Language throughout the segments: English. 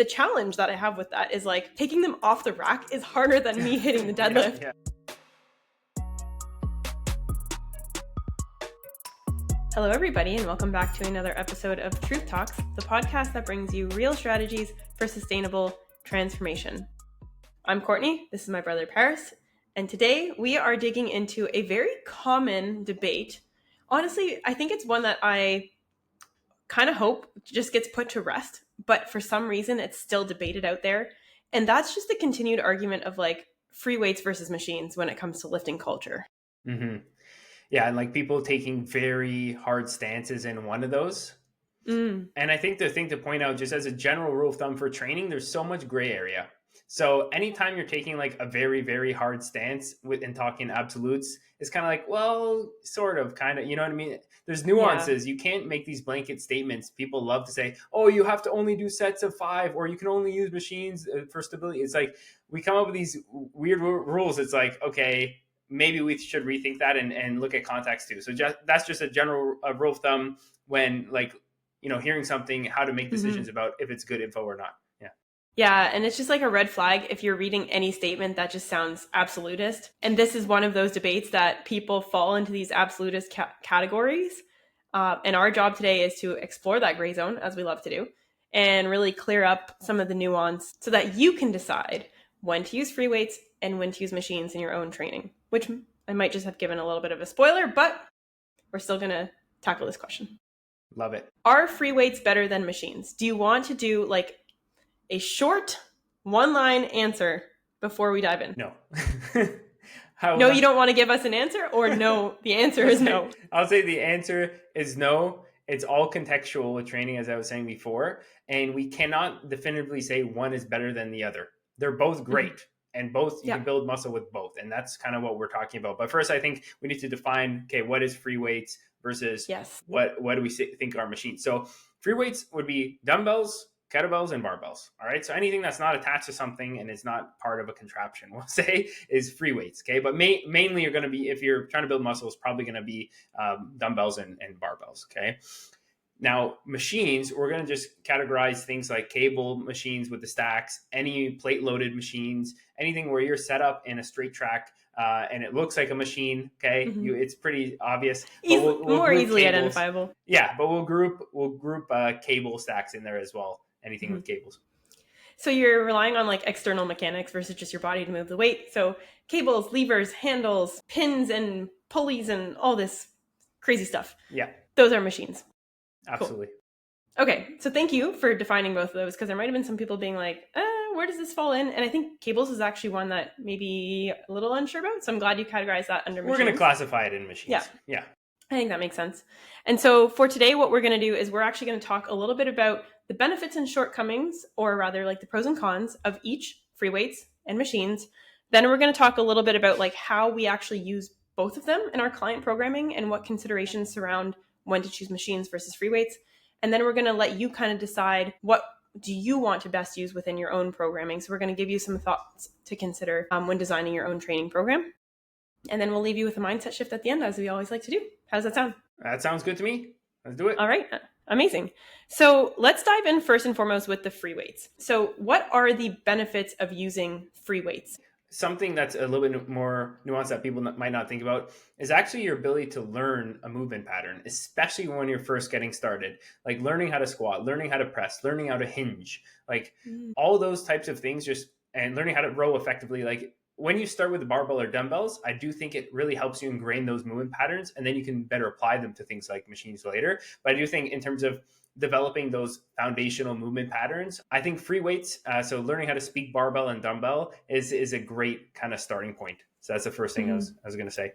the challenge that I have with that is like taking them off the rack is harder than me hitting the deadlift. Yeah. Hello, everybody, and welcome back to another episode of Truth Talks, the podcast that brings you real strategies for sustainable transformation. I'm Courtney. This is my brother Paris, and today we are digging into a very common debate. Honestly, I think it's one that I kind of hope just gets put to rest, but for some reason it's still debated out there, and that's just the continued argument of like free weights versus machines when it comes to lifting culture. Mm-hmm. Yeah, and like people taking very hard stances in one of those. And I think the thing to point out, just as a general rule of thumb for training, there's so much gray area. So anytime you're taking like a very, very hard stance and talking absolutes, it's kind of like, well, sort of, kind of, you know what I mean? There's nuances. Yeah. You can't make these blanket statements. People love to say, oh, you have to only do sets of 5, or you can only use machines for stability. It's like, we come up with these weird rules. It's like, okay, maybe we should rethink that and look at context too. So that's just a general rule of thumb when like, you know, hearing something, how to make decisions about if it's good info or not. Yeah, and it's just like a red flag if you're reading any statement that just sounds absolutist. And this is one of those debates that people fall into these absolutist categories. And our job today is to explore that gray zone, as we love to do, and really clear up some of the nuance so that you can decide when to use free weights and when to use machines in your own training, which I might just have given a little bit of a spoiler, but we're still going to tackle this question. Love it. Are free weights better than machines? Do you want to do like a short one-line answer before we dive in? No. No, you don't want to give us an answer, or no, the answer is no? I'll say the answer is no. It's all contextual with training, as I was saying before, and we cannot definitively say one is better than the other. They're both great, and both you can build muscle with both, and that's kind of what we're talking about. But first, I think we need to define, okay, what is free weights versus what do we think are machines? So free weights would be dumbbells, kettlebells, and barbells. All right. So anything that's not attached to something and is not part of a contraption, we'll say, is free weights. Okay. But mainly you're going to be, if you're trying to build muscle, it's probably going to be dumbbells and barbells. Okay. Now, machines, we're going to just categorize things like cable machines with the stacks, any plate loaded machines, anything where you're set up in a straight track and it looks like a machine. Okay. It's pretty obvious. We'll more easily identifiable. Yeah. But we'll group cable stacks in there as well. Anything with cables. So you're relying on like external mechanics versus just your body to move the weight. So cables, levers, handles, pins and pulleys and all this crazy stuff. Yeah. Those are machines. Absolutely. Cool. Okay. So thank you for defining both of those, because there might have been some people being like, where does this fall in? And I think cables is actually one that maybe a little unsure about. So I'm glad you categorized that under machines. We're going to classify it in machines. Yeah. I think that makes sense. And so for today, what we're going to do is we're actually going to talk a little bit about the benefits and shortcomings, or rather like the pros and cons of each free weights and machines. Then we're going to talk a little bit about like how we actually use both of them in our client programming and what considerations surround when to choose machines versus free weights. And then we're going to let you kind of decide what do you want to best use within your own programming. So we're going to give you some thoughts to consider when designing your own training program. And then we'll leave you with a mindset shift at the end, as we always like to do. How does that sound? That sounds good to me. Let's do it. All right. Amazing. So let's dive in first and foremost with the free weights. So what are the benefits of using free weights? Something that's a little bit more nuanced that people might not think about is actually your ability to learn a movement pattern, especially when you're first getting started, like learning how to squat, learning how to press, learning how to hinge, like all those types of things, and learning how to row effectively. Like when you start with the barbell or dumbbells, I do think it really helps you ingrain those movement patterns, and then you can better apply them to things like machines later. But I do think in terms of developing those foundational movement patterns, I think free weights, so learning how to speak barbell and dumbbell is a great kind of starting point. So that's the first thing I was going to say.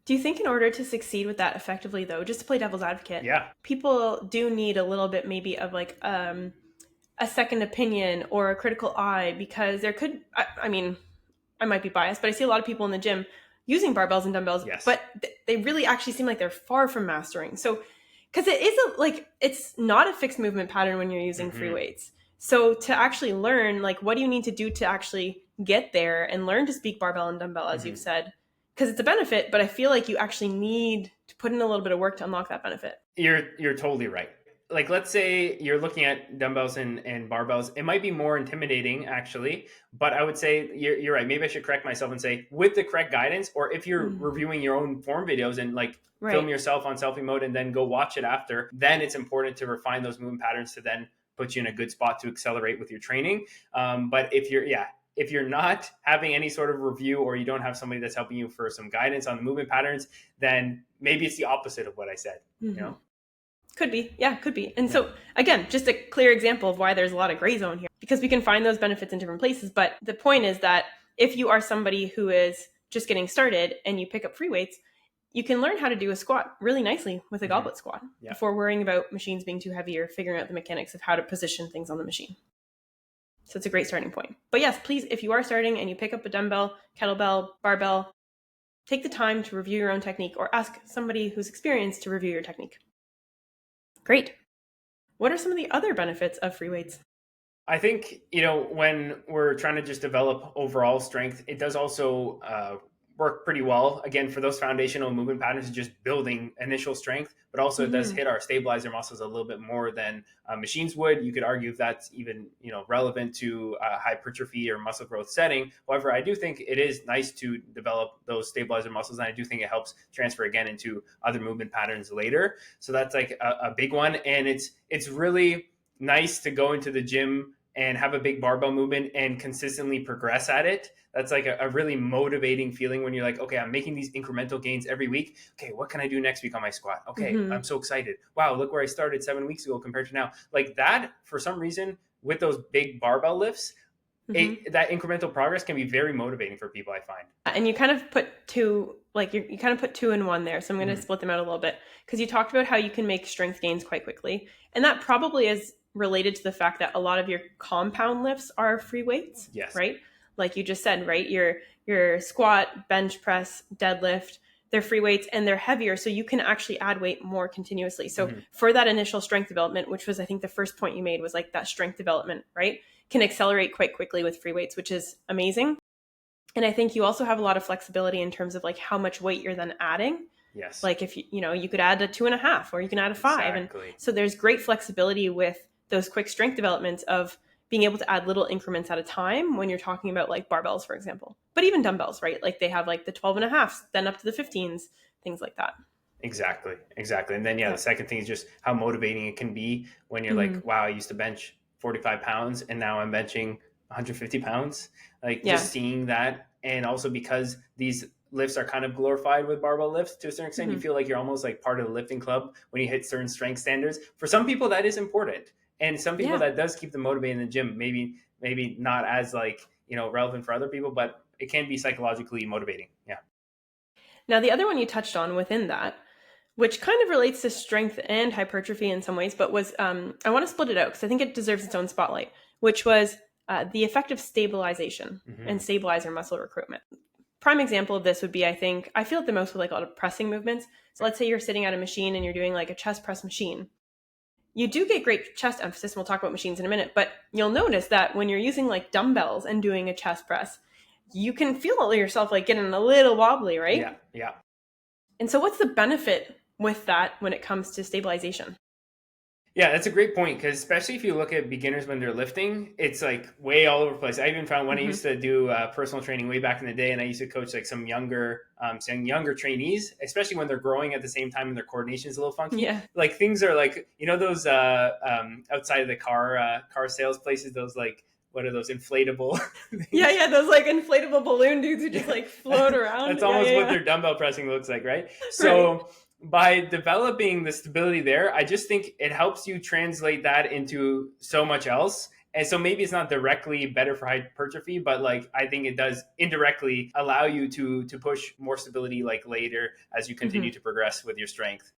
Do you think in order to succeed with that effectively, though, just to play devil's advocate, people do need a little bit maybe of like a second opinion or a critical eye? Because there could, I mean, I might be biased, but I see a lot of people in the gym using barbells and dumbbells, but they really actually seem like they're far from mastering. So, because it is it's not a fixed movement pattern when you're using free weights. So to actually learn, like, what do you need to do to actually get there and learn to speak barbell and dumbbell, as you've said? Because it's a benefit, but I feel like you actually need to put in a little bit of work to unlock that benefit. You're totally right. like let's say you're looking at dumbbells and barbells, it might be more intimidating actually, but I would say you're right. Maybe I should correct myself and say with the correct guidance, or if you're Mm, reviewing your own form videos and like film right. yourself on selfie mode and then go watch it after, then it's important to refine those movement patterns to then put you in a good spot to accelerate with your training. But if you're not having any sort of review, or you don't have somebody that's helping you for some guidance on the movement patterns, then maybe it's the opposite of what I said. You Mm-hmm. know? Could be. Yeah, could be. And Yeah. so, again, just a clear example of why there's a lot of gray zone here, because we can find those benefits in different places. But the point is that if you are somebody who is just getting started and you pick up free weights, you can learn how to do a squat really nicely with a Mm-hmm. goblet squat Yeah. before worrying about machines being too heavy or figuring out the mechanics of how to position things on the machine. So it's a great starting point. But yes, please, if you are starting and you pick up a dumbbell, kettlebell, barbell, take the time to review your own technique or ask somebody who's experienced to review your technique. Great. What are some of the other benefits of free weights? I think, when we're trying to just develop overall strength, it does also work pretty well. Again, for those foundational movement patterns, just building initial strength, but also it does Mm-hmm. hit our stabilizer muscles a little bit more than machines would. You could argue if that's even, relevant to hypertrophy or muscle growth setting. However, I do think it is nice to develop those stabilizer muscles, and I do think it helps transfer again into other movement patterns later. So that's like a big one. And it's really nice to go into the gym and have a big barbell movement and consistently progress at it. That's like a really motivating feeling when you're like, okay, I'm making these incremental gains every week. Okay, what can I do next week on my squat? Okay, Mm-hmm. I'm so excited. Wow, look where I started 7 weeks ago compared to now. Like that, for some reason, with those big barbell lifts, Mm-hmm. that incremental progress can be very motivating for people, I find. And you kind of put two, like you kind of put two in one there. So I'm going to Mm-hmm. split them out a little bit because you talked about how you can make strength gains quite quickly. And that probably is related to the fact that a lot of your compound lifts are free weights, Yes. right? Like you just said, right? Your squat, bench press, deadlift, they're free weights and they're heavier. So you can actually add weight more continuously. So Mm-hmm. for that initial strength development, which was, I think, the first point you made was like that strength development, right? Can accelerate quite quickly with free weights, which is amazing. And I think you also have a lot of flexibility in terms of like how much weight you're then adding. Yes. Like if you could add a 2.5 or you can add a 5. And Exactly. so there's great flexibility with those quick strength developments of being able to add little increments at a time when you're talking about like barbells, for example. But even dumbbells, right? Like they have like the 12.5s, then up to the 15s, things like that. Exactly. And then, yeah, the Yeah. second thing is just how motivating it can be when you're Mm-hmm. like, wow, I used to bench 45 pounds and now I'm benching 150 pounds. Like Yeah. just seeing that. And also because these lifts are kind of glorified with barbell lifts to a certain extent, you Mm-hmm. feel like you're almost like part of the lifting club when you hit certain strength standards. For some people, that is important. And some people Yeah. that does keep them motivated in the gym, maybe not as like, relevant for other people, but it can be psychologically motivating. Yeah. Now, the other one you touched on within that, which kind of relates to strength and hypertrophy in some ways, but was I want to split it out because I think it deserves its own spotlight, which was the effect of stabilization Mm-hmm. and stabilizer muscle recruitment. Prime example of this would be, I feel it the most with like a lot of pressing movements. So let's say you're sitting at a machine and you're doing like a chest press machine. You do get great chest emphasis, and we'll talk about machines in a minute, but you'll notice that when you're using like dumbbells and doing a chest press, you can feel yourself like getting a little wobbly, Yeah. right? Yeah. And so what's the benefit with that when it comes to stabilization? Yeah, that's a great point because especially if you look at beginners when they're lifting, it's like way all over the place. I even found when I Mm-hmm. used to do personal training way back in the day, and I used to coach like some younger trainees, especially when they're growing at the same time and their coordination is a little funky. Yeah. Like things are like those outside of the car sales places, those like what are those inflatable Yeah, things? yeah, those like inflatable balloon dudes who just Yeah, like float around. that's Yeah, almost what yeah, their dumbbell pressing looks like, right? yeah. Right. So by developing the stability there, I just think it helps you translate that into so much else. And so maybe it's not directly better for hypertrophy, but like I think it does indirectly allow you to push more stability like later as you Mm-hmm. continue to progress with your strength.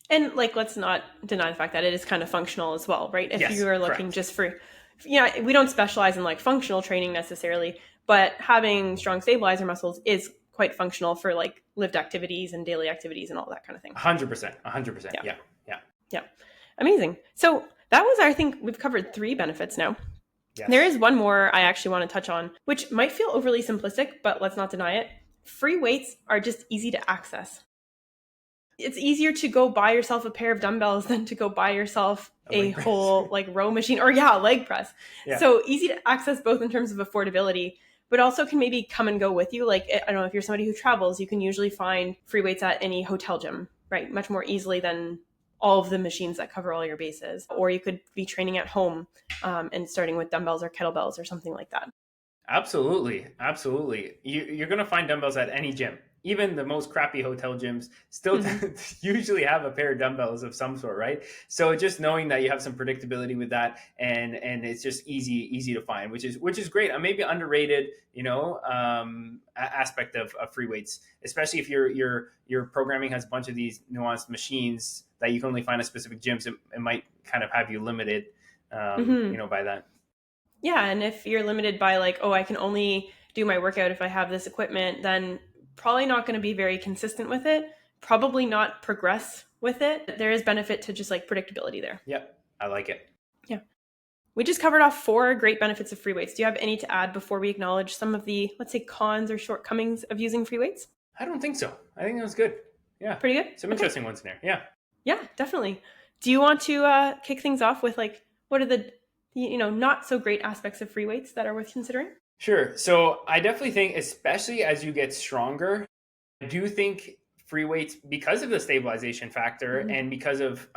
And like, let's not deny the fact that it is kind of functional as well, right? If you Yes, are looking correct. just for, yeah, we don't specialize in like functional training necessarily, but having strong stabilizer muscles is quite functional for like lived activities and daily activities and all that kind of thing. 100%. 100%. Yeah. Yeah. Yeah. Yeah. Amazing. So that was, I think we've covered 3 benefits now. There Yes. is one more I actually want to touch on, which might feel overly simplistic, but let's not deny it. Free weights are just easy to access. it's easier to go buy yourself a pair of dumbbells than to go buy yourself a leg press. whole like row machine or leg press. Yeah. So easy to access both in terms of affordability, but also can maybe come and go with you. Like, I don't know, if you're somebody who travels, you can usually find free weights at any hotel gym, right? Much more easily than all of the machines that cover all your bases. Or you could be training at home and starting with dumbbells or kettlebells or something like that. Absolutely, absolutely. You're going to find dumbbells at any gym. Even the most crappy hotel gyms still usually have a pair of dumbbells of some sort, right? So just knowing that you have some predictability with that, and it's just easy to find, which is great. Maybe underrated, aspect of free weights, especially if your programming has a bunch of these nuanced machines that you can only find at specific gyms. It might kind of have you limited, by that. Yeah, and if you're limited by like, oh, I can only do my workout if I have this equipment, then probably not going to be very consistent with it, probably not progress with it. There is benefit to just like predictability there. Yep, I like it. Yeah. We just covered off 4 great benefits of free weights. Do you have any to add before we acknowledge some of the, let's say, cons or shortcomings of using free weights? I don't think so. I think that was good. Yeah. Pretty good? Some interesting ones in there. Yeah. Yeah, definitely. Do you want to kick things off with like, what are the not so great aspects of free weights that are worth considering? Sure. So I definitely think, especially as you get stronger, I do think free weights, because of the stabilization factor and because of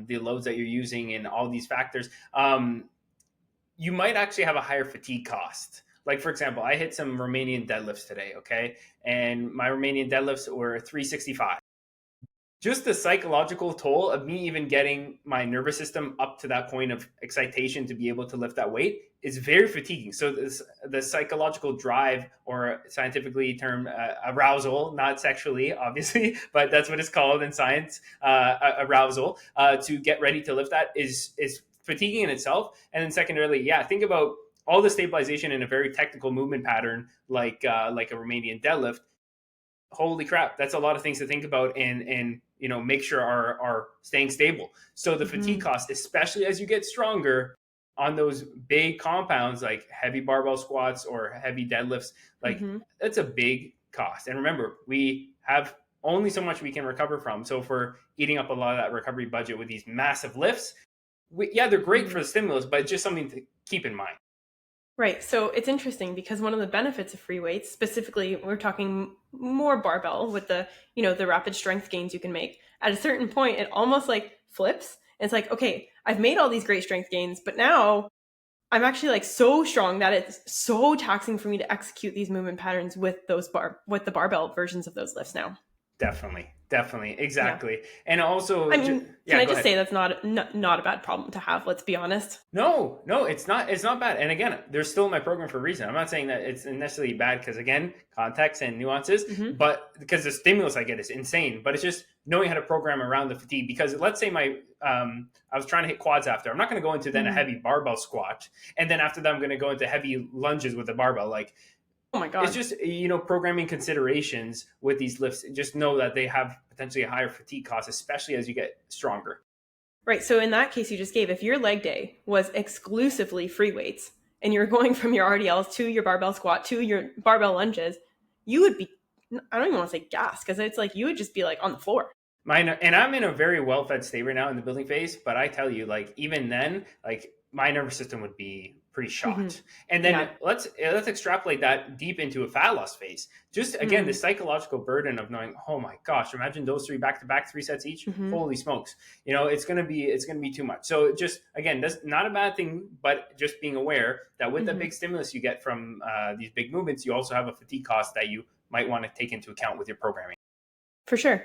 the loads that you're using and all these factors, you might actually have a higher fatigue cost. Like, for example, I hit some Romanian deadlifts today, okay? And my Romanian deadlifts were 365. Just the psychological toll of me even getting my nervous system up to that point of excitation to be able to lift that weight is very fatiguing. So the psychological drive, or scientifically termed arousal, not sexually, obviously, but that's what it's called in science, arousal, to get ready to lift that is fatiguing in itself. And then secondarily, think about all the stabilization in a very technical movement pattern like a Romanian deadlift. Holy crap, that's a lot of things to think about and make sure are staying stable. So the fatigue cost, especially as you get stronger on those big compounds like heavy barbell squats or heavy deadlifts, like that's a big cost. And remember, we have only so much we can recover from. So if we're eating up a lot of that recovery budget with these massive lifts, they're great for the stimulus, but it's just something to keep in mind. Right. So it's interesting because one of the benefits of free weights, specifically, we're talking more barbell with the, the rapid strength gains you can make. At a certain point, it almost like flips. And it's like, okay, I've made all these great strength gains, but now I'm actually like so strong that it's so taxing for me to execute these movement patterns with the barbell versions of those lifts now. Definitely. Exactly. Yeah. And also, I mean, can I just say that's not a bad problem to have? Let's be honest. No, it's not bad. And again, there's still my program for a reason. I'm not saying that it's necessarily bad because, again, context and nuances, but because the stimulus I get is insane. But it's just knowing how to program around the fatigue. Because let's say I was trying to hit quads after. I'm not going to go into then a heavy barbell squat, and then after that I'm going to go into heavy lunges with the barbell. Like, oh my God. It's just, programming considerations with these lifts. Just know that they have potentially a higher fatigue cost, especially as you get stronger. Right. So in that case you just gave, if your leg day was exclusively free weights and you're going from your RDLs to your barbell squat to your barbell lunges, you would be, I don't even want to say gassed, because it's like you would just be like on the floor. And I'm in a very well-fed state right now in the building phase, but I tell you, like, even then, like, my nervous system would be pretty shot. And then let's extrapolate that deep into a fat loss phase. Just again, the psychological burden of knowing, oh my gosh, imagine those 3 back-to-back 3 sets each. Holy smokes. It's gonna be too much. So just, again, that's not a bad thing, but just being aware that with the big stimulus you get from these big movements, you also have a fatigue cost that you might want to take into account with your programming. For sure.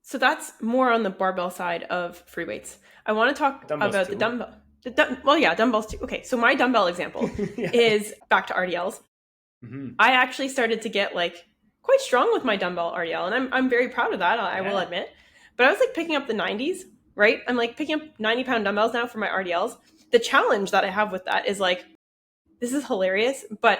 So that's more on the barbell side of free weights. I want to talk dumbbells about too. The dumbbell. Dumbbells too. Okay, so my dumbbell example is back to RDLs. I actually started to get like quite strong with my dumbbell RDL, and I'm very proud of that, I will admit. But I was like picking up the 90s, right? I'm like picking up 90-pound dumbbells now for my RDLs. The challenge that I have with that is like, this is hilarious, but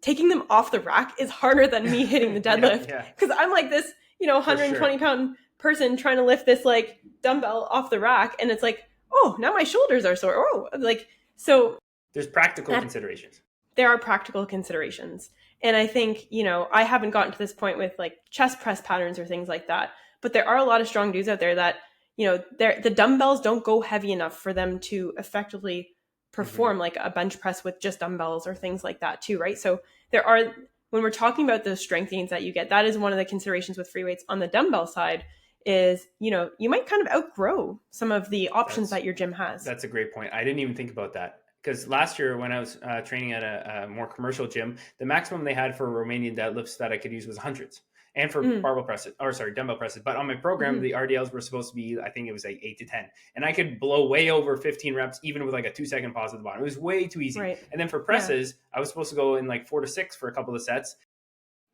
taking them off the rack is harder than me hitting the deadlift. Because I'm like this, 120-pound person trying to lift this like dumbbell off the rack, and it's like, oh, now my shoulders are sore. Oh, like, so there's practical considerations. There are practical considerations. And I think, I haven't gotten to this point with like chest press patterns or things like that, but there are a lot of strong dudes out there that, the dumbbells don't go heavy enough for them to effectively perform like a bench press with just dumbbells or things like that too, right? So when we're talking about those strength gains that you get, that is one of the considerations with free weights on the dumbbell side is, you might kind of outgrow some of the options that your gym has. That's a great point. I didn't even think about that. Because last year when I was training at a more commercial gym, the maximum they had for Romanian deadlifts that I could use was hundreds. And for dumbbell presses. But on my program, the RDLs were supposed to be, I think it was like 8 to 10. And I could blow way over 15 reps, even with like a 2-second pause at the bottom. It was way too easy. Right. And then for presses, I was supposed to go in like 4 to 6 for a couple of sets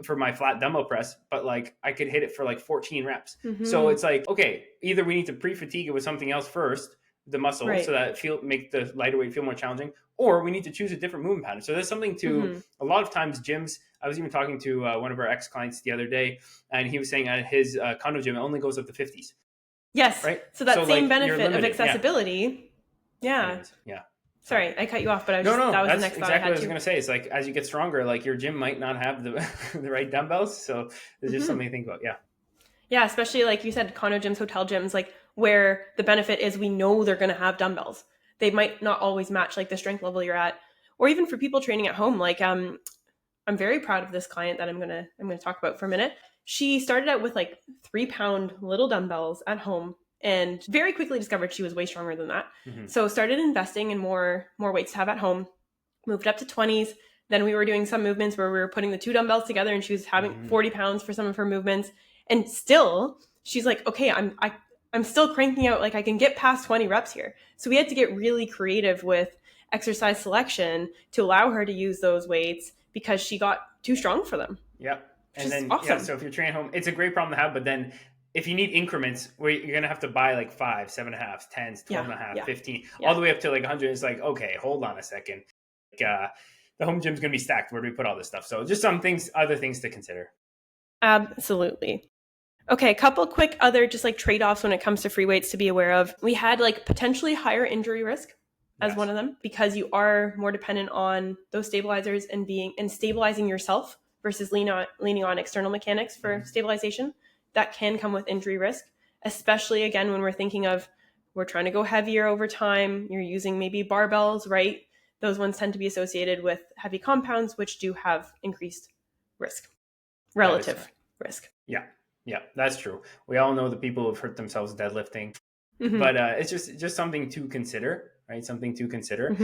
for my flat dumbbell press, but like I could hit it for like 14 reps. So it's like, okay, either we need to pre-fatigue it with something else first, the muscle, so that make the lighter weight feel more challenging, or we need to choose a different movement pattern. So there's something to a lot of times gyms. I was even talking to one of our ex-clients the other day, and he was saying at his condo gym, it only goes up to 50s. Yes. Right. So that same benefit of accessibility. Yeah. Anyways, yeah. Sorry, I cut you off, but that was the next thought I had. Exactly what I was going to say. It's like, as you get stronger, like your gym might not have the the right dumbbells. So there's just something to think about. Yeah. Yeah, especially like you said, condo gyms, hotel gyms, like where the benefit is we know they're going to have dumbbells. They might not always match like the strength level you're at, or even for people training at home. Like I'm very proud of this client that I'm gonna talk about for a minute. She started out with like 3-pound little dumbbells at home, and very quickly discovered she was way stronger than that. So started investing in more weights to have at home, moved up to 20s. Then we were doing some movements where we were putting the 2 dumbbells together, and she was having 40 pounds for some of her movements. And still, she's like, okay, I'm still cranking out, like I can get past 20 reps here. So we had to get really creative with exercise selection to allow her to use those weights because she got too strong for them. Yep. And then, awesome. So if you're training at home, it's a great problem to have, but then if you need increments where you're going to have to buy like 5, 7.5, 10s, 12.5, 15, all the way up to like 100, it's like, okay, hold on a second. Like, the home gym's going to be stacked. Where do we put all this stuff? So just other things to consider. Absolutely. Okay, a couple quick other just like trade-offs when it comes to free weights to be aware of. We had like potentially higher injury risk as one of them, because you are more dependent on those stabilizers and stabilizing yourself versus leaning on external mechanics for stabilization. That can come with injury risk, especially again when we're thinking of we're trying to go heavier over time. You're using maybe barbells, right? Those ones tend to be associated with heavy compounds, which do have increased risk, relative risk. Yeah, that's true. We all know the people who have hurt themselves deadlifting, but it's just something to consider, right? Something to consider.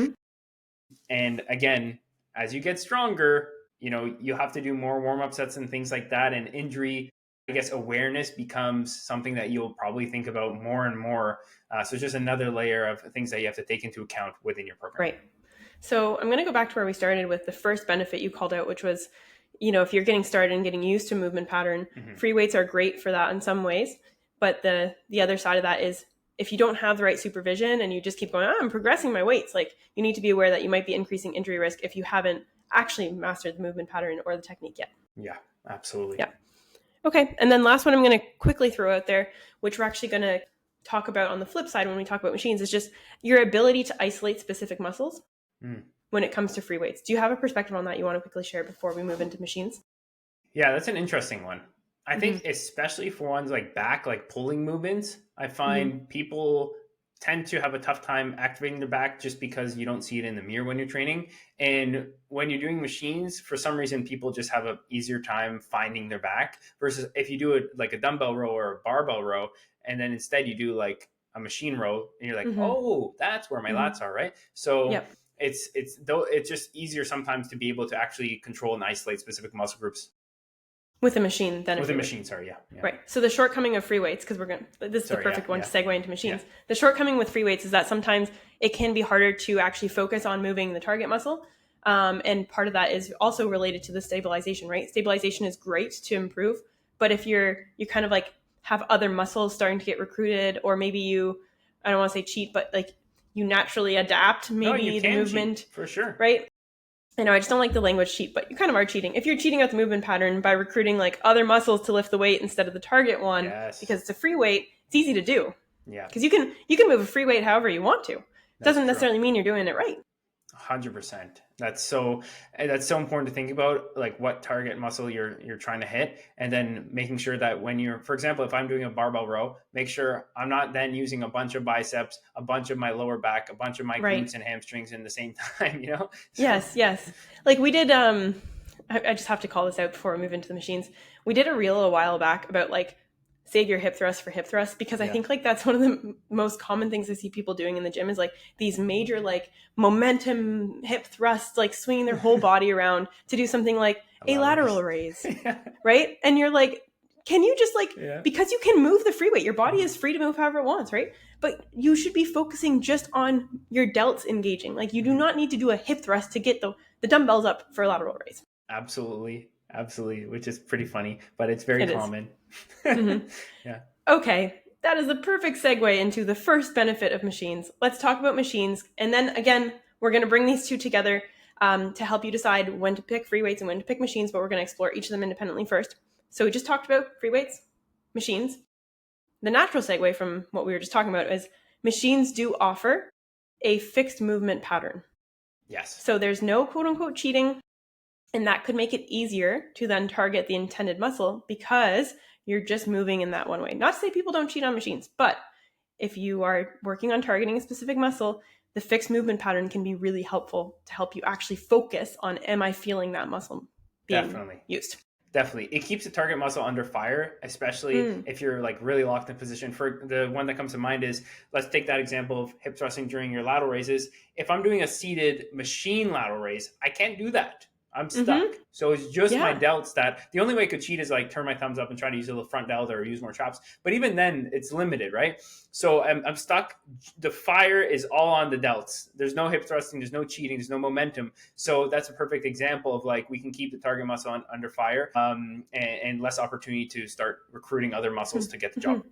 And again, as you get stronger, you have to do more warm-up sets and things like that. And injury, I guess, awareness becomes something that you'll probably think about more and more. So it's just another layer of things that you have to take into account within your program. Right. So I'm going to go back to where we started with the first benefit you called out, which was, if you're getting started and getting used to movement pattern, free weights are great for that in some ways. But the other side of that is if you don't have the right supervision and you just keep going, I'm progressing my weights, like you need to be aware that you might be increasing injury risk if you haven't actually mastered the movement pattern or the technique yet. Yeah, absolutely. Yeah. Okay. And then last one I'm going to quickly throw out there, which we're actually going to talk about on the flip side when we talk about machines, is just your ability to isolate specific muscles when it comes to free weights. Do you have a perspective on that you want to quickly share before we move into machines? Yeah, that's an interesting one. I think especially for ones like back, like pulling movements, I find people tend to have a tough time activating their back just because you don't see it in the mirror when you're training. And when you're doing machines, for some reason, people just have an easier time finding their back versus if you do it like a dumbbell row or a barbell row, and then instead you do like a machine row and you're like, oh, that's where my lats are, right? So it's just easier sometimes to be able to actually control and isolate specific muscle groups with a machine than with a machine. Sorry, yeah. Right. So the shortcoming of free weights, because this is the perfect one to segue into machines. Yeah. The shortcoming with free weights is that sometimes it can be harder to actually focus on moving the target muscle. And part of that is also related to the stabilization, right? Stabilization is great to improve, but if you kind of like have other muscles starting to get recruited, or maybe I don't want to say cheat, but like you naturally adapt maybe the movement. Cheat, for sure. Right? I know I just don't like the language cheat, but you kind of are cheating. If you're cheating at the movement pattern by recruiting like other muscles to lift the weight instead of the target one, because it's a free weight, it's easy to do. Yeah. Because you can move a free weight however you want to. It doesn't necessarily mean you're doing it right. 100%. That's so important to think about, like what target muscle you're trying to hit, and then making sure that when you're, for example, if I'm doing a barbell row, make sure I'm not then using a bunch of biceps, a bunch of my lower back, a bunch of my Right. glutes and hamstrings in the same time, you know? So Yes, yes. Like we did I just have to call this out before we move into the machines. We did a reel a while back about like save your hip thrust for hip thrust, because I yeah, think like that's one of the most common things I see people doing in the gym is like these major like momentum hip thrusts, like swinging their whole body around to do something like a a lateral lateral raise. raise, Yeah. right? And you're like, can you just like, Yeah. because you can move the free weight, your body is free to move however it wants, right? But you should be focusing just on your delts engaging. Like you do not need to do a hip thrust to get the dumbbells up for a lateral raise. Absolutely. Absolutely. Which is pretty funny, but it's very It is. common. Mm-hmm. Yeah. Okay, that is a perfect segue into the first benefit of machines. Let's talk about machines. And then again, we're going to bring these two together to help you decide when to pick free weights and when to pick machines, but we're going to explore each of them independently first. So we just talked about free weights, machines. The natural segue from what we were just talking about is machines do offer a fixed movement pattern. Yes. So there's no quote unquote cheating, and that could make it easier to then target the intended muscle because you're just moving in that one way. Not to say people don't cheat on machines, but if you are working on targeting a specific muscle, the fixed movement pattern can be really helpful to help you actually focus on, am I feeling that muscle being Definitely. used? Definitely. It keeps the target muscle under fire, especially if you're like really locked in position. For the one that comes to mind is, let's take that example of hip thrusting during your lateral raises. If I'm doing a seated machine lateral raise, I can't do that. I'm stuck. So it's just my Yeah. delts that the only way I could cheat is like turn my thumbs up and try to use a little front delt or use more traps. But even then, it's limited, right? So I'm stuck. The fire is all on the delts. There's no hip thrusting. There's no cheating. There's no momentum. So that's a perfect example of like we can keep the target muscle under fire and less opportunity to start recruiting other muscles to get the job.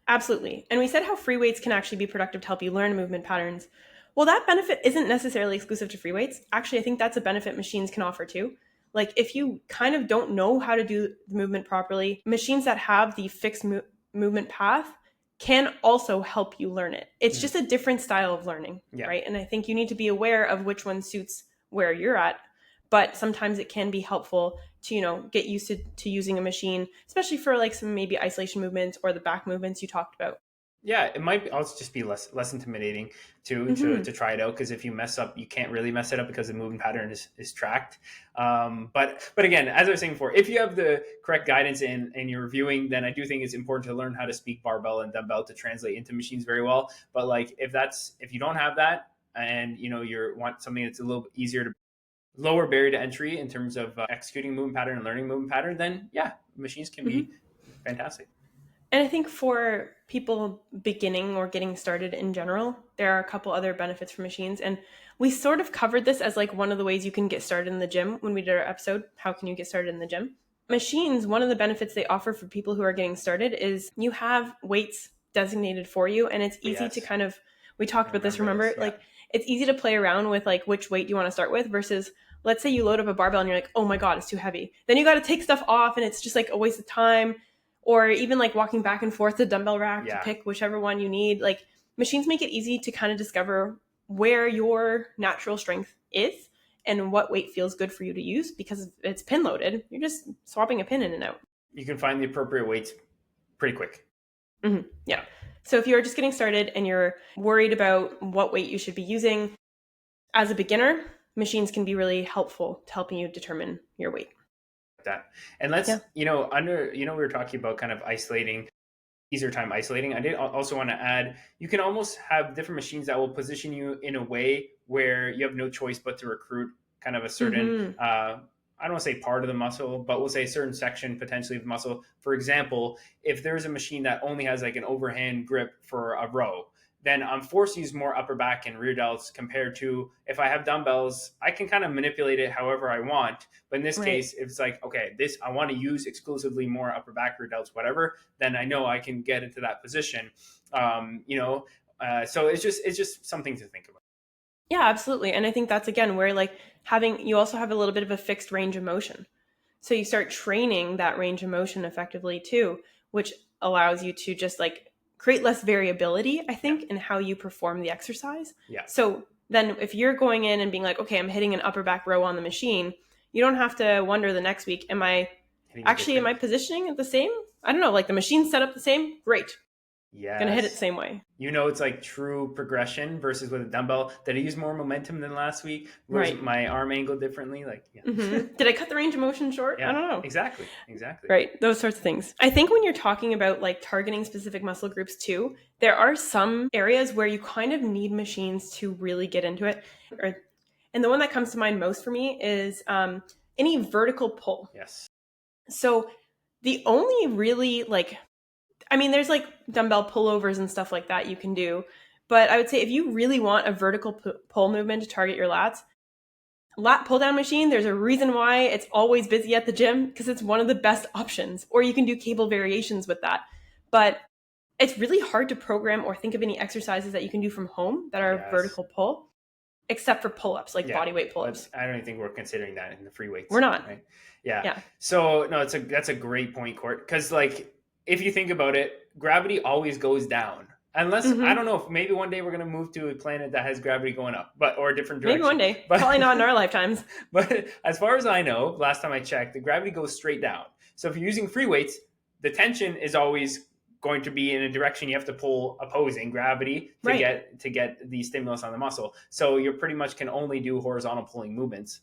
Absolutely. And we said how free weights can actually be productive to help you learn movement patterns. Well, that benefit isn't necessarily exclusive to free weights. Actually, I think that's a benefit machines can offer too. Like if you kind of don't know how to do the movement properly, machines that have the fixed movement path can also help you learn it. It's just a different style of learning, right? And I think you need to be aware of which one suits where you're at. But sometimes it can be helpful to, get used to using a machine, especially for like some maybe isolation movements or the back movements you talked about. Yeah, it might also just be less intimidating to try it out, because if you mess up, you can't really mess it up because the movement pattern is tracked. But again, as I was saying before, if you have the correct guidance and you're reviewing, then I do think it's important to learn how to speak barbell and dumbbell to translate into machines very well. But like if you don't have that and you want something that's a little bit easier to lower barrier to entry in terms of executing movement pattern and learning movement pattern, then yeah, machines can be fantastic. And I think for people beginning or getting started in general, there are a couple other benefits for machines. And we sort of covered this as like one of the ways you can get started in the gym when we did our episode, How Can You Get Started in the Gym? Machines, one of the benefits they offer for people who are getting started is you have weights designated for you, and it's easy to kind of, we talked about this, remember? Yeah. Like it's easy to play around with like which weight you want to start with versus let's say you load up a barbell and you're like, oh my God, it's too heavy. Then you got to take stuff off and it's just like a waste of time. Or even like walking back and forth the dumbbell rack to pick whichever one you need. Like machines make it easy to kind of discover where your natural strength is and what weight feels good for you to use, because it's pin loaded. You're just swapping a pin in and out. You can find the appropriate weights pretty quick. Yeah. So if you're just getting started and you're worried about what weight you should be using, as a beginner, machines can be really helpful to helping you determine your weight. That. And let's, we were talking about kind of isolating, easier time isolating. I did also want to add, you can almost have different machines that will position you in a way where you have no choice but to recruit kind of a certain, I don't want to say part of the muscle, but we'll say a certain section potentially of the muscle. For example, if there's a machine that only has like an overhand grip for a row, then I'm forced to use more upper back and rear delts compared to if I have dumbbells, I can kind of manipulate it however I want. But in this case, if it's like, okay, I want to use exclusively more upper back, rear delts, whatever, then I know I can get into that position. So it's just something to think about. Yeah, absolutely. And I think that's again where like you also have a little bit of a fixed range of motion. So you start training that range of motion effectively too, which allows you to just like create less variability, I think, in how you perform the exercise. Yeah. So then if you're going in and being like, okay, I'm hitting an upper back row on the machine, you don't have to wonder the next week, am I positioning it the same? I don't know, like the machine's set up the same? Great. Gonna hit it the same way. It's like true progression versus with a dumbbell. Did I use more momentum than last week? Was my arm angled differently? Did I cut the range of motion short? I don't know. Exactly. Right, those sorts of things. I think when you're talking about like targeting specific muscle groups too, there are some areas where you kind of need machines to really get into it. And the one that comes to mind most for me is any vertical pull. Yes. So the only really there's like dumbbell pullovers and stuff like that you can do. But I would say if you really want a vertical pull movement to target your lats, lat pull down machine, there's a reason why it's always busy at the gym, because it's one of the best options. Or you can do cable variations with that. But it's really hard to program or think of any exercises that you can do from home that are vertical pull, except for pull-ups, like body weight pull-ups. I don't even think we're considering that in the free weights. We're not. Right? Yeah. So no, that's a great point, Court. Because if you think about it, gravity always goes down. Unless, I don't know, if maybe one day we're going to move to a planet that has gravity going up, or a different direction. Maybe one day. Probably not in our lifetimes. But as far as I know, last time I checked, the gravity goes straight down. So if you're using free weights, the tension is always going to be in a direction you have to pull opposing gravity to get the stimulus on the muscle. So you pretty much can only do horizontal pulling movements.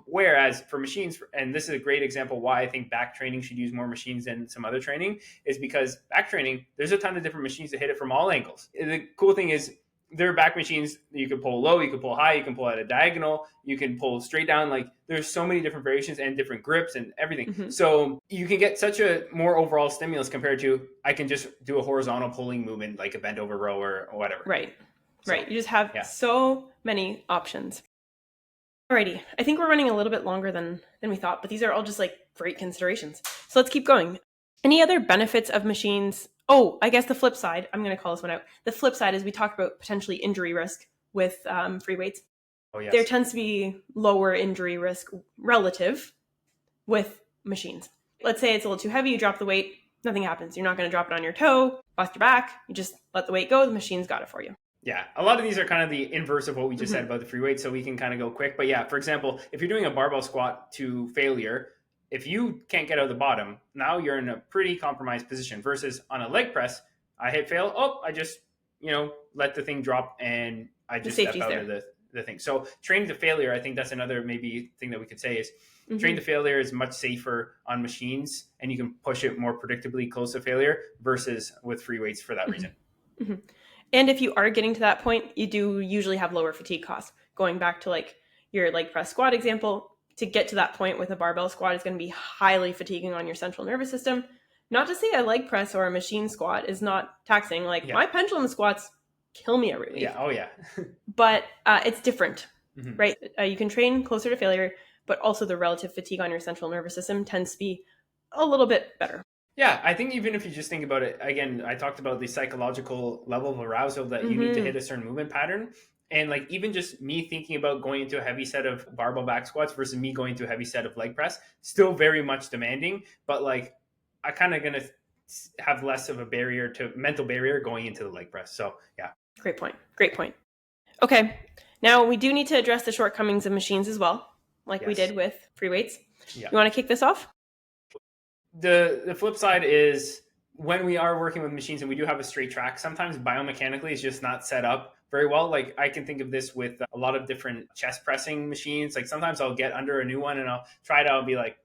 Whereas for machines, and this is a great example why I think back training should use more machines than some other training, is because back training, there's a ton of different machines to hit it from all angles. The cool thing is there are back machines that you can pull low, you can pull high, you can pull at a diagonal, you can pull straight down. There's so many different variations and different grips and everything. So you can get such a more overall stimulus compared to I can just do a horizontal pulling movement like a bent over row or whatever. Right. You just have so many options. Alrighty, I think we're running a little bit longer than we thought, but these are all just great considerations. So let's keep going. Any other benefits of machines? Oh, I guess the flip side, I'm going to call this one out. The flip side is we talked about potentially injury risk with free weights. Oh, yes. There tends to be lower injury risk relative with machines. Let's say it's a little too heavy, you drop the weight, nothing happens. You're not going to drop it on your toe, bust your back, you just let the weight go, the machine's got it for you. Yeah, a lot of these are kind of the inverse of what we just said about the free weight, so we can kind of go quick. But yeah, for example, if you're doing a barbell squat to failure, if you can't get out of the bottom, now you're in a pretty compromised position. Versus on a leg press, I hit fail, I just let the thing drop and I just step out of the thing. So train to failure, I think that's another maybe thing that we could say is train to failure is much safer on machines, and you can push it more predictably close to failure versus with free weights for that reason. And if you are getting to that point, you do usually have lower fatigue costs. Going back to your leg press squat example, to get to that point with a barbell squat is going to be highly fatiguing on your central nervous system. Not to say a leg press or a machine squat is not taxing. My pendulum squats kill me every week. Yeah. Oh yeah. But it's different, right? You can train closer to failure, but also the relative fatigue on your central nervous system tends to be a little bit better. Yeah, I think even if you just think about it, again, I talked about the psychological level of arousal that you need to hit a certain movement pattern. And even just me thinking about going into a heavy set of barbell back squats versus me going to a heavy set of leg press, still very much demanding, but I kind of going to have less of a mental barrier going into the leg press. So yeah. Great point. Okay. Now we do need to address the shortcomings of machines as well, we did with free weights. Yeah. You want to kick this off? The flip side is when we are working with machines and we do have a straight track, sometimes biomechanically it's just not set up very well. I can think of this with a lot of different chest pressing machines. Sometimes I'll get under a new one and I'll try it out and be like,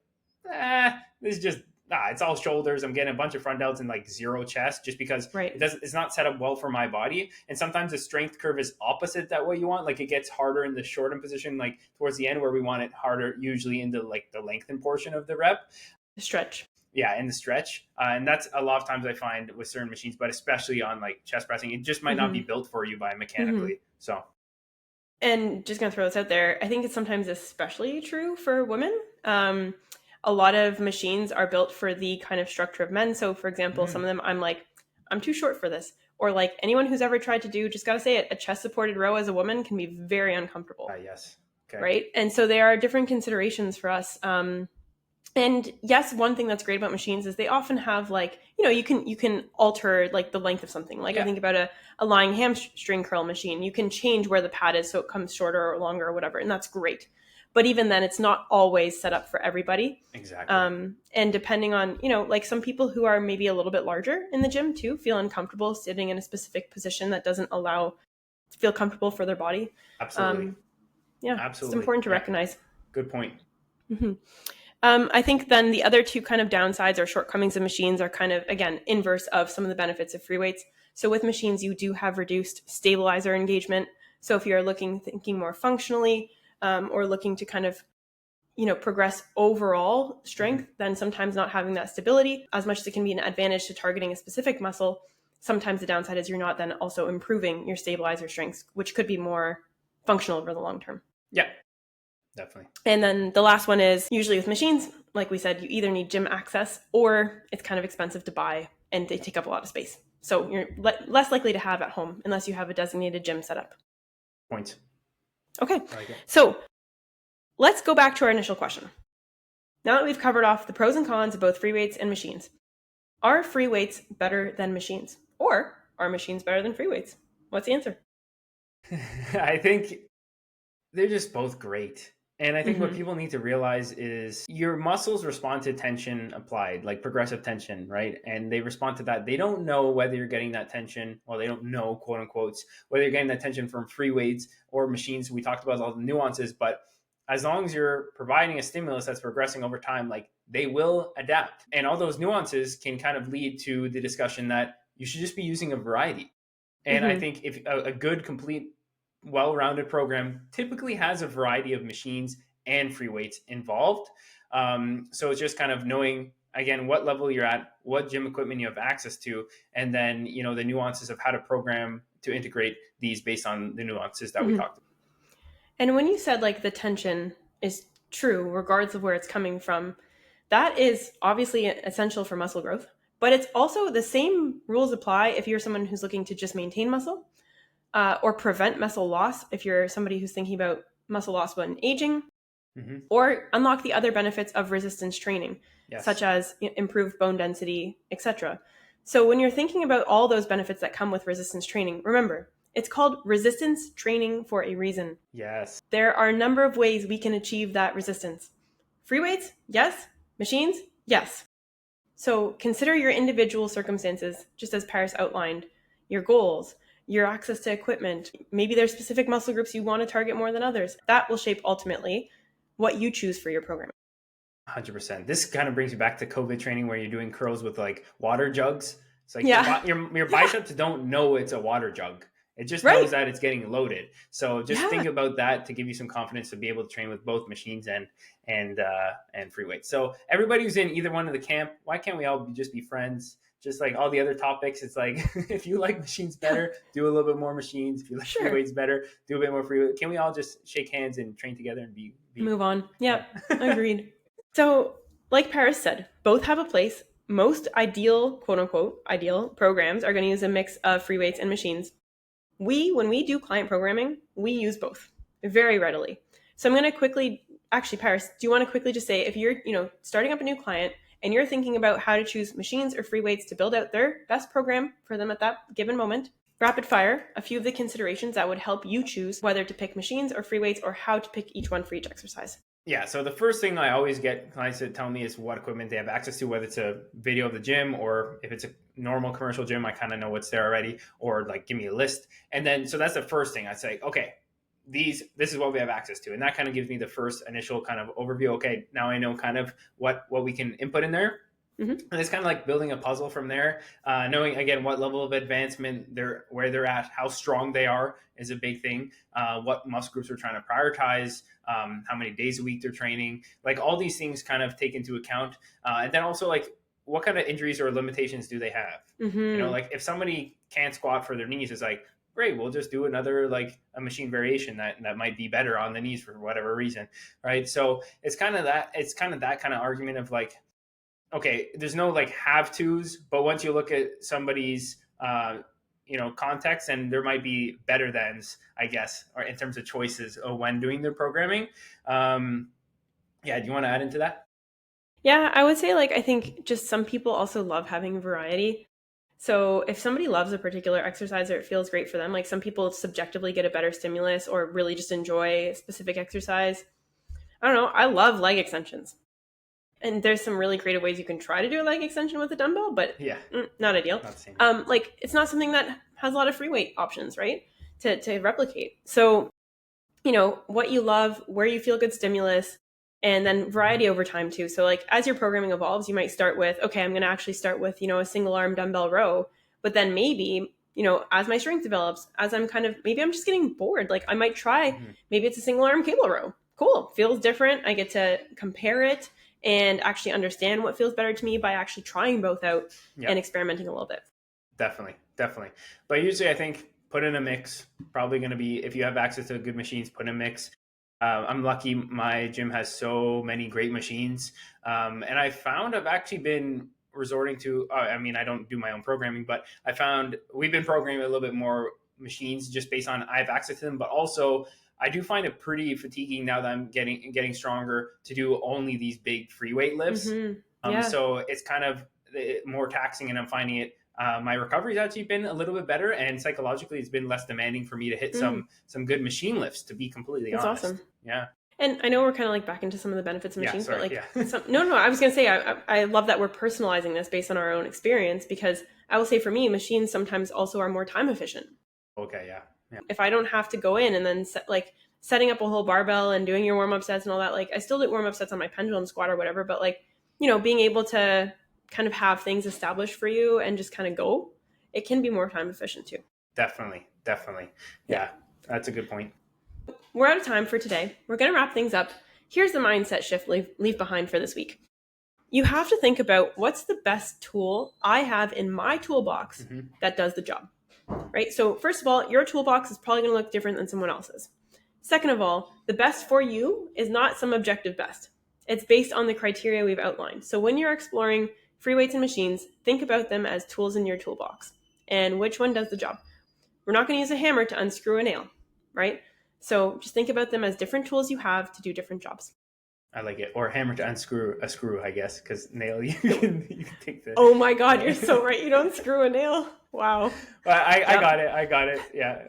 this is just, it's all shoulders. I'm getting a bunch of front delts and zero chest just because it's not set up well for my body. And sometimes the strength curve is opposite that way you want. It gets harder in the shortened position, towards the end where we want it harder, usually into the lengthened portion of the rep. The stretch. Yeah, in the stretch. And that's a lot of times I find with certain machines, but especially on chest pressing, it just might not be built for you biomechanically. So. And just going to throw this out there, I think it's sometimes especially true for women. A lot of machines are built for the kind of structure of men. So for example, some of them I'm too short for this. Or anyone who's ever tried to do, just got to say it, a chest supported row as a woman can be very uncomfortable. Yes. Okay. Right. And so there are different considerations for us. And yes, one thing that's great about machines is they often have like, you can alter like the length of something. Like I Yeah, think about a lying hamstring curl machine. You can change where the pad is so it comes shorter or longer or whatever, and that's great. But even then, it's not always set up for everybody. exactly. And depending on, like some people who are maybe a little bit larger in the gym too feel uncomfortable sitting in a specific position that doesn't allow to feel comfortable for their body. Absolutely. Um, yeah, it's Absolutely. important to Yeah. recognize. Good point. Mm-hmm. I think then the other two kind of downsides or shortcomings of machines are kind of, again, inverse of some of the benefits of free weights. So with machines, you do have reduced stabilizer engagement. So if you're thinking more functionally, or looking to kind of, progress overall strength, Mm-hmm. then sometimes not having that stability, as much as it can be an advantage to targeting a specific muscle, sometimes the downside is you're not then also improving your stabilizer strengths, which could be more functional over the long term. Yeah, definitely. And then the last one is usually with machines, like we said, you either need gym access or it's kind of expensive to buy and they take up a lot of space. So you're less likely to have at home unless you have a designated gym set up. Point. Okay, I like it. so let's go back to our initial question. Now that we've covered off the pros and cons of both free weights and machines, are free weights better than machines? Or are machines better than free weights? What's the answer? I think they're just both great. And I think what Mm-hmm. people need to realize is your muscles respond to tension applied, like progressive tension, right? And they respond to that. They don't know whether you're getting that tension, well, they don't know, quote unquote, whether you're getting that tension from free weights or machines. We talked about all the nuances, but as long as you're providing a stimulus that's progressing over time, like they will adapt. And all those nuances can kind of lead to the discussion that you should just be using a variety. And I Mm-hmm. think if a good, complete, well-rounded program typically has a variety of machines and free weights involved. So it's just kind of knowing again what level you're at, what gym equipment you have access to, and then the nuances of how to program to integrate these based on the nuances that we Mm-hmm. talked about. And when you said like the tension is true, regardless of where it's coming from, that is obviously essential for muscle growth. But it's also the same rules apply if you're someone who's looking to just maintain muscle, or prevent muscle loss if you're somebody who's thinking about muscle loss when aging, Mm-hmm. or unlock the other benefits of resistance training, such Yes. as improved bone density, etc. So when you're thinking about all those benefits that come with resistance training, remember, it's called resistance training for a reason. Yes. There are a number of ways we can achieve that resistance. Free weights, yes. Machines, yes. So consider your individual circumstances, just as Paris outlined, your goals, your access to equipment. Maybe there's specific muscle groups you want to target more than others. That will shape ultimately what you choose for your program. 100%. This kind of brings you back to COVID training where you're doing curls with like water jugs. It's like Yeah. your Yeah. biceps don't know it's a water jug. It just knows Right. that it's getting loaded. So just Yeah. think about that to give you some confidence to be able to train with both machines and free weights. So everybody who's in either one of the camp, why can't we all just be friends? Just like all the other topics, it's like if you like machines better, do a little bit more machines. If you like free Sure. weights better, do a bit more free weights. Can we all just shake hands and train together and be Move on. yeah. Yep. Agreed. So, like Paris said, both have a place. Most ideal, quote unquote, ideal programs are going to use a mix of free weights and machines. When we do client programming, we use both very readily. So I'm going to quickly, actually, Paris, do you want to quickly just say if you're, starting up a new client and you're thinking about how to choose machines or free weights to build out their best program for them at that given moment, rapid fire, a few of the considerations that would help you choose whether to pick machines or free weights or how to pick each one for each exercise. Yeah, so the first thing I always get clients to tell me is what equipment they have access to, whether it's a video of the gym or if it's a normal commercial gym, I kind of know what's there already, or like give me a list. And then, so that's the first thing I say, okay, this is what we have access to. And that kind of gives me the first initial kind of overview. Okay, now I know kind of what we can input in there. Mm-hmm. And it's kind of like building a puzzle from there. Knowing again what level of advancement where they're at, how strong they are is a big thing. What muscle groups we're trying to prioritize, how many days a week they're training, like all these things kind of take into account. And then also like what kind of injuries or limitations do they have? Mm-hmm. Like if somebody can't squat for their knees, it's like great, we'll just do another like a machine variation that might be better on the knees for whatever reason, right? So it's kind of that kind of argument of like, okay, there's no like have tos, but once you look at somebody's context, and there might be better thans, I guess, or in terms of choices when doing their programming. Yeah, do you want to add into that? Yeah, I would say like I think just some people also love having variety. So if somebody loves a particular exercise or it feels great for them, like some people subjectively get a better stimulus or really just enjoy a specific exercise. I don't know. I love leg extensions. And there's some really creative ways you can try to do a leg extension with a dumbbell, but Yeah, not ideal. not the same. Like it's not something that has a lot of free weight options, right? To replicate. So what you love, where you feel good stimulus, and then variety over time too. So like as your programming evolves, you might start with, okay, I'm going to actually start with, a single arm dumbbell row, but then maybe, as my strength develops, as I'm maybe I'm just getting bored. Like I might try, maybe it's a single arm cable row. Cool. Feels different. I get to compare it and actually understand what feels better to me by actually trying both out and experimenting a little bit. Definitely. But usually I think put in a mix, probably going to be, if you have access to good machines, put in a mix. I'm lucky my gym has so many great machines. And I found I've actually been resorting to, I don't do my own programming, but I found we've been programming a little bit more machines just based on I have access to them, but also I do find it pretty fatiguing now that I'm getting stronger to do only these big free weight lifts. So it's kind of more taxing, and I'm finding it. My recovery's actually been a little bit better, and psychologically, it's been less demanding for me to hit some good machine lifts. To be completely That's honest, awesome. Yeah. And I know we're kind of like back into some of the benefits of machines, but yeah. no, I was going to say, I love that we're personalizing this based on our own experience, because I will say for me, machines sometimes also are more time efficient. Okay, yeah. If I don't have to go in and then setting up a whole barbell and doing your warm up sets and all that, like I still do warm up sets on my pendulum squat or whatever, but like, being able to kind of have things established for you and just kind of go, it can be more time efficient too. Definitely. Yeah, that's a good point. We're out of time for today. We're going to wrap things up. Here's the mindset shift leave behind for this week. You have to think about what's the best tool I have in my toolbox that does the job, right? So first of all, your toolbox is probably going to look different than someone else's. Second of all, the best for you is not some objective best. It's based on the criteria we've outlined. So when you're exploring free weights and machines, think about them as tools in your toolbox and which one does the job. We're not going to use a hammer to unscrew a nail, right? So just think about them as different tools you have to do different jobs. I like it. Or hammer to unscrew a screw, I guess, because nail, you can take the... Oh my God, you're so right. You don't screw a nail. Wow. I got it. Yeah.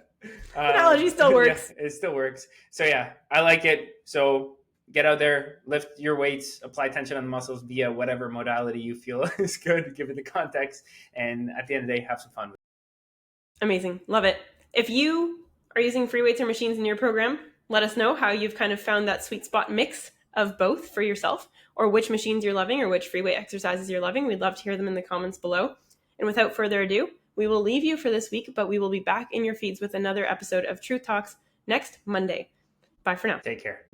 Analogy still works. Yeah, it still works. So yeah, I like it. So get out there, lift your weights, apply tension on the muscles via whatever modality you feel is good, give it the context, and at the end of the day, have some fun with it. Amazing. Love it. If you are using free weights or machines in your program, let us know how you've kind of found that sweet spot mix of both for yourself, or which machines you're loving or which free weight exercises you're loving. We'd love to hear them in the comments below. And without further ado, we will leave you for this week, but we will be back in your feeds with another episode of Truth Talks next Monday. Bye for now. Take care.